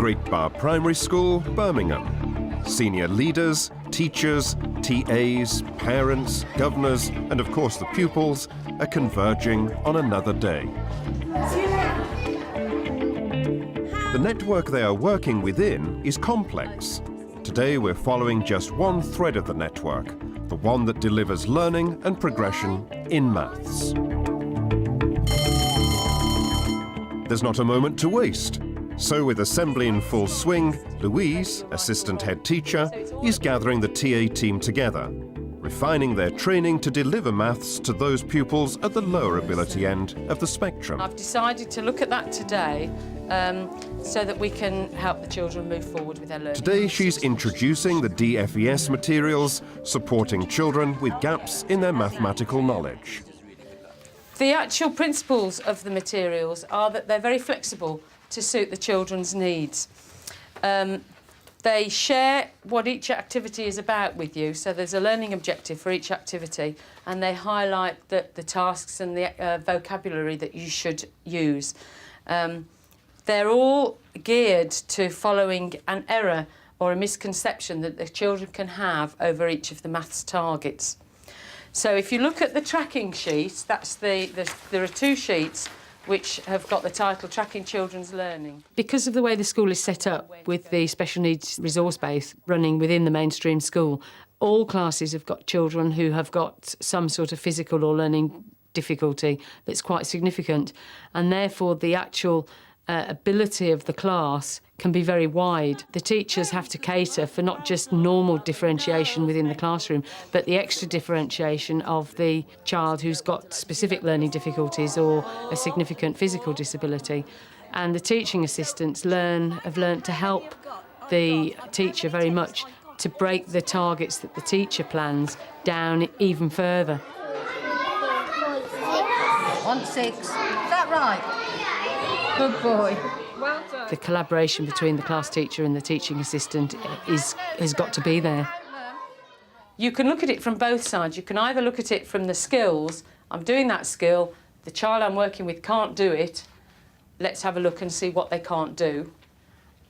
Great Bar Primary School, Birmingham. Senior leaders, teachers, TAs, parents, governors, and of course the pupils are converging on another day. The network they are working within is complex. Today we're following just one thread of the network, the one that delivers learning and progression in maths. There's not a moment to waste. So with assembly in full swing, Louise, assistant head teacher, is gathering the TA team together, refining their training to deliver maths to those pupils at the lower ability end of the spectrum. I've decided to look at that today so that we can help the children move forward with their learning. Today she's introducing the DFES materials, supporting children with gaps in their mathematical knowledge. The actual principles of the materials are that they're very flexible to suit the children's needs. They share what each activity is about with you, so there's a learning objective for each activity, and they highlight the tasks and the vocabulary that you should use. They're all geared to following an error or a misconception that the children can have over each of the maths targets. So if you look at the tracking sheet, there are two sheets which have got the title Tracking Children's Learning. Because of the way the school is set up with the special needs resource base running within the mainstream school, all classes have got children who have got some sort of physical or learning difficulty that's quite significant, and therefore the actual ability of the class can be very wide. The teachers have to cater for not just normal differentiation within the classroom, but the extra differentiation of the child who's got specific learning difficulties or a significant physical disability. And the teaching assistants have learned to help the teacher very much to break the targets that the teacher plans down even further. 1-6. Is that right? Good boy. Well done. The collaboration between the class teacher and the teaching assistant has got to be there. You can look at it from both sides. You can either look at it from the skills. I'm doing that skill. The child I'm working with can't do it. Let's have a look and see what they can't do.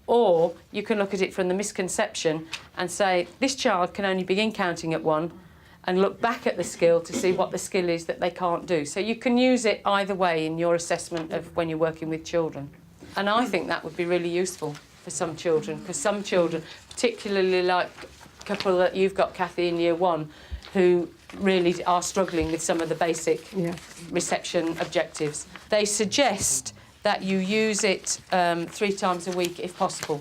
Or you can look at it from the misconception and say, this child can only begin counting at 1, and look back at the skill to see what the skill is that they can't do. So you can use it either way in your assessment of when you're working with children. And I think that would be really useful for some children, because some children, particularly like a couple that you've got, Kathy, in Year 1, who really are struggling with some of the basic reception objectives. They suggest that you use it 3 times a week if possible.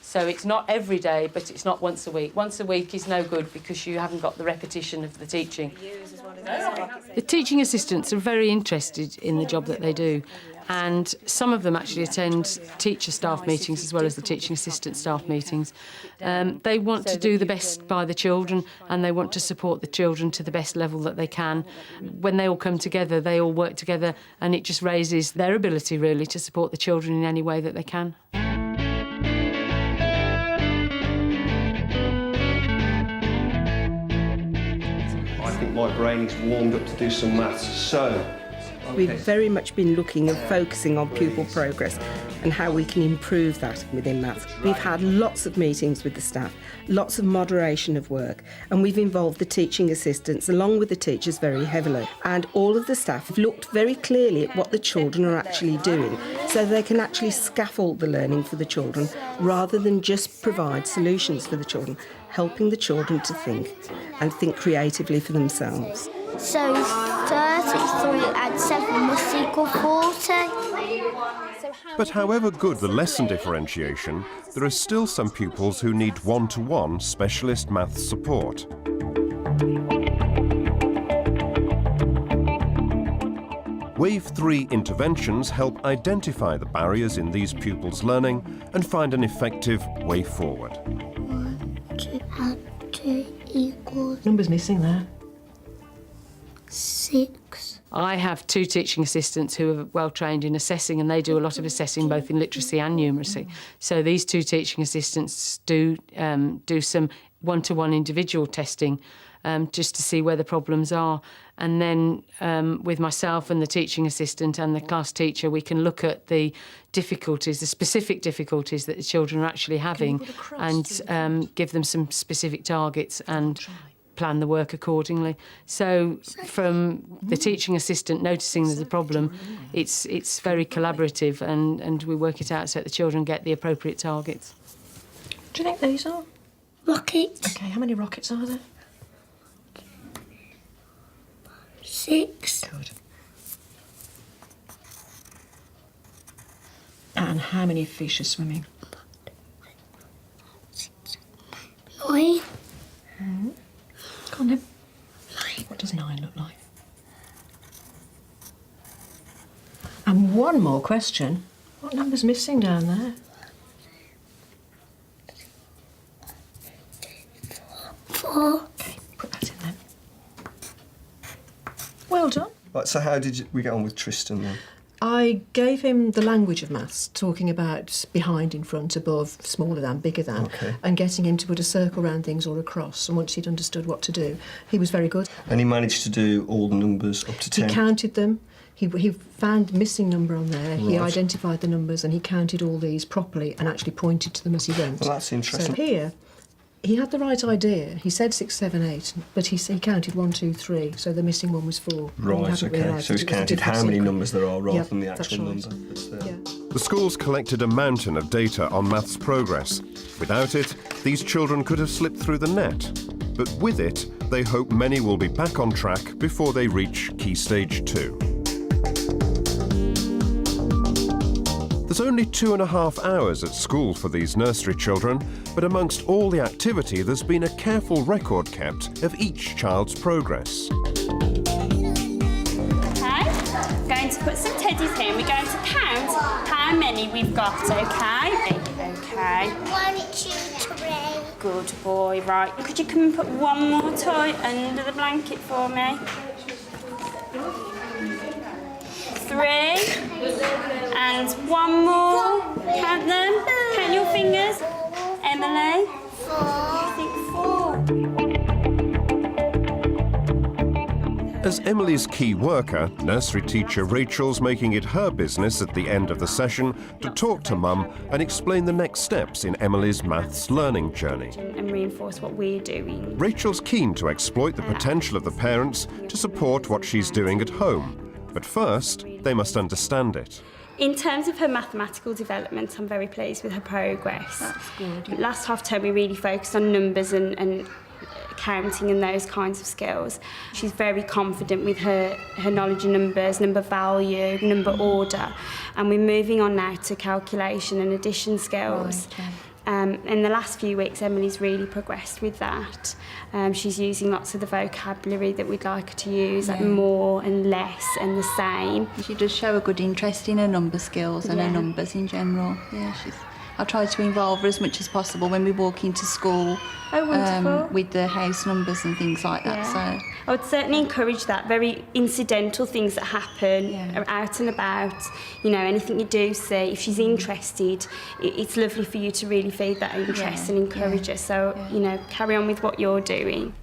So it's not every day, but it's not once a week. Once a week is no good because you haven't got the repetition of the teaching. The teaching assistants are very interested in the job that they do, and some of them actually attend teacher staff meetings as well as the teaching assistant staff meetings. They want to do the best by the children, and they want to support the children to the best level that they can. When they all come together, they all work together, and it just raises their ability really to support the children in any way that they can. My brain is warmed up to do some maths, so... We've very much been looking and focusing on pupil progress and how we can improve that within maths. We've had lots of meetings with the staff, lots of moderation of work, and we've involved the teaching assistants along with the teachers very heavily. And all of the staff have looked very clearly at what the children are actually doing, so they can actually scaffold the learning for the children rather than just provide solutions for the children, helping the children to think and think creatively for themselves. So 33 and 7 must equal 40. But however good the lesson differentiation, there are still some pupils who need one-to-one specialist maths support. Wave 3 interventions help identify the barriers in these pupils' learning and find an effective way forward. 1, 2, and 2 equals... Numbers missing there. 6. I have 2 teaching assistants who are well trained in assessing, and they do a lot of assessing both in literacy and numeracy. So these 2 teaching assistants do some one-to-one individual testing just to see where the problems are. And then with myself and the teaching assistant and the class teacher, we can look at the difficulties, the specific difficulties that the children are actually having, and give them some specific targets and plan the work accordingly. So from the teaching assistant noticing there's a problem, it's very collaborative, and we work it out so that the children get the appropriate targets. Do you think these are? Rockets. Okay, how many rockets are there? 6. Good. And how many fish are swimming? 9. Go on then. What does 9 look like? And one more question. What number's missing down there? 4. Okay, put that in then. Well done. Right, so how did we get on with Tristan then? I gave him the language of maths, talking about behind, in front, above, smaller than, bigger than, Okay. and getting him to put a circle round things or a cross. And once he'd understood what to do, he was very good. And he managed to do all the numbers up to 10? He counted them. He found the missing number on there. He Right. identified the numbers and he counted all these properly and actually pointed to them as he went. Well, that's interesting. So here, he had the right idea. He said 6, 7, 8, but he counted 1, 2, 3. So the missing one was 4. And he Right, hadn't okay. realised So that he's it was a counted different how many secret. numbers there are rather Yep, than the that's actual right. number. But, Yeah. The school's collected a mountain of data on maths progress. Without it, these children could have slipped through the net. But with it, they hope many will be back on track before they reach Key Stage 2. There's only 2.5 hours at school for these nursery children, but amongst all the activity, there's been a careful record kept of each child's progress. Okay, I'm going to put some teddies here and we're going to count how many we've got, okay? Okay. 1, 2, 3. Good boy, right. Could you come and put one more toy under the blanket for me? 3. And one more. Count them. Count your fingers. Emily? 4. I think 4. As Emily's key worker, nursery teacher Rachel's making it her business at the end of the session to talk to Mum and explain the next steps in Emily's maths learning journey. And reinforce what we're doing. Rachel's keen to exploit the potential of the parents to support what she's doing at home. But first, they must understand it. In terms of her mathematical development, I'm very pleased with her progress. That's good. Last half term, we really focused on numbers and counting and those kinds of skills. She's very confident with her knowledge of numbers, number value, number order, and we're moving on now to calculation and addition skills. Right, okay. In the last few weeks, Emily's really progressed with that. She's using lots of the vocabulary that we'd like her to use, like more and less and the same. She does show a good interest in her number skills and her numbers in general. Yeah, I try to involve her as much as possible when we walk into school. Oh, wonderful. With the house numbers and things like that. Yeah. So I would certainly encourage that. Very incidental things that happen are out and about. You know, anything you do see, if she's interested, it's lovely for you to really feed that interest and encourage her. So, you know, carry on with what you're doing.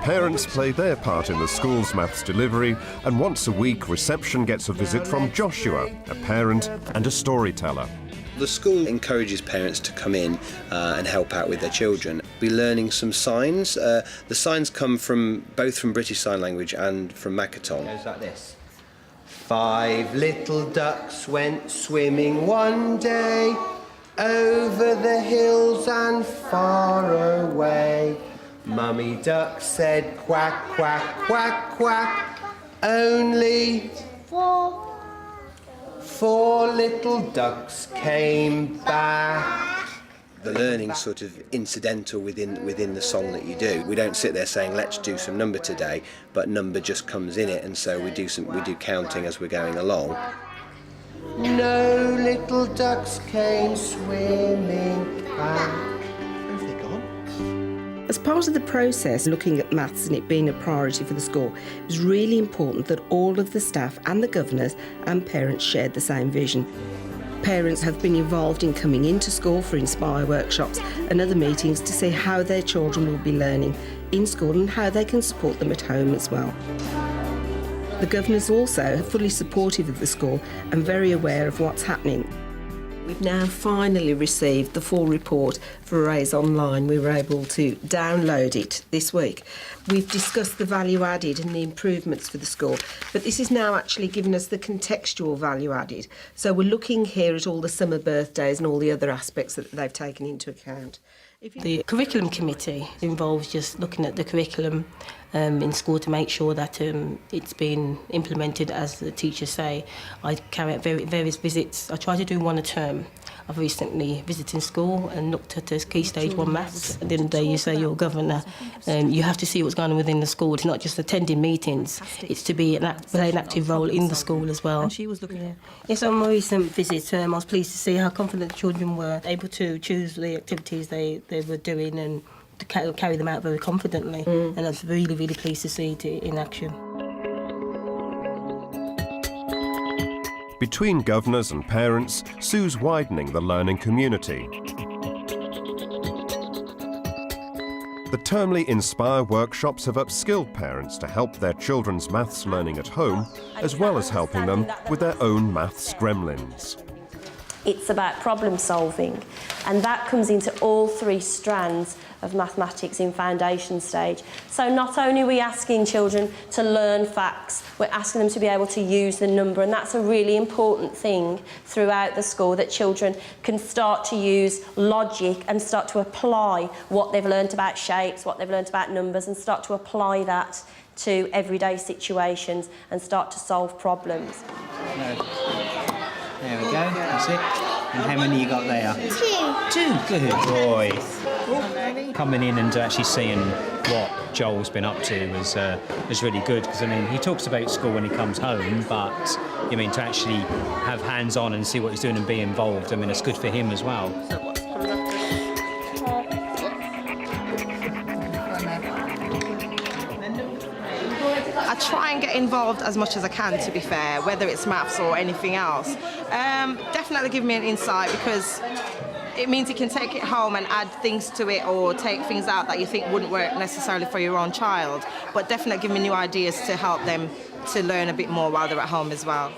Parents play their part in the school's maths delivery, and once a week, reception gets a visit from Joshua, a parent and a storyteller. The school encourages parents to come in and help out with their children. We're learning some signs. The signs come from both from British Sign Language and from Makaton. It goes like this. 5 little ducks went swimming one day over the hills and far away. Mummy duck said quack, quack, quack, quack. Only 4 little ducks came back. The learning's sort of incidental within the song that you do. We don't sit there saying, let's do some number today, but number just comes in it, and so we do counting as we're going along. No little ducks came swimming back. Where have they gone? As part of the process, looking at maths and it being a priority for the school, it was really important that all of the staff and the governors and parents shared the same vision. Parents have been involved in coming into school for Inspire workshops and other meetings to see how their children will be learning in school and how they can support them at home as well. The governors also are fully supportive of the school and very aware of what's happening. We've now finally received the full report for Raise Online. We were able to download it this week. We've discussed the value added and the improvements for the school, but this is now actually giving us the contextual value added. So we're looking here at all the summer birthdays and all the other aspects that they've taken into account. The curriculum committee involves just looking at the curriculum in school to make sure that it's been implemented as the teachers say. I carry out various visits. I try to do one a term. I've recently visited school and looked at the Key Stage 1 maths. At the end of the day, you say you're a governor. You have to see what's going on within the school. It's not just attending meetings. It's to be play an active role in the school as well. And she was looking at Yes, on my recent visit, I was pleased to see how confident the children were, able to choose the activities they were doing and to carry them out very confidently. And I was really, really pleased to see it in action. Between governors and parents, Sue's widening the learning community. The termly Inspire workshops have upskilled parents to help their children's maths learning at home, as well as helping them with their own maths gremlins. It's about problem solving, and that comes into all three strands of mathematics in foundation stage. So not only are we asking children to learn facts, we're asking them to be able to use the number, and that's a really important thing throughout the school, that children can start to use logic and start to apply what they've learnt about shapes, what they've learnt about numbers, and start to apply that to everyday situations and start to solve problems. There we go, that's it. And how many you got there? Two, good boy. Coming in and actually seeing what Joel's been up to was really good, because I mean he talks about school when he comes home, but I mean to actually have hands-on and see what he's doing and be involved, I mean it's good for him as well. I try and get involved as much as I can, to be fair, whether it's maths or anything else. Definitely give me an insight, because it means you can take it home and add things to it or take things out that you think wouldn't work necessarily for your own child, but definitely give me new ideas to help them to learn a bit more while they're at home as well.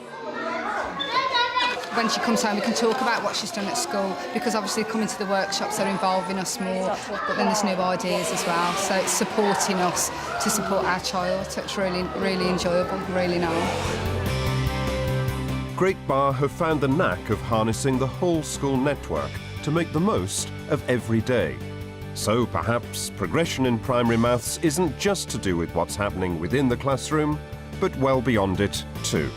When she comes home, we can talk about what she's done at school, because obviously coming to the workshops are involving us more, but then there's new ideas as well. So it's supporting us to support our child. So it's really, really enjoyable, really nice. Great Bar have found the knack of harnessing the whole school network to make the most of every day. So perhaps progression in primary maths isn't just to do with what's happening within the classroom, but well beyond it too.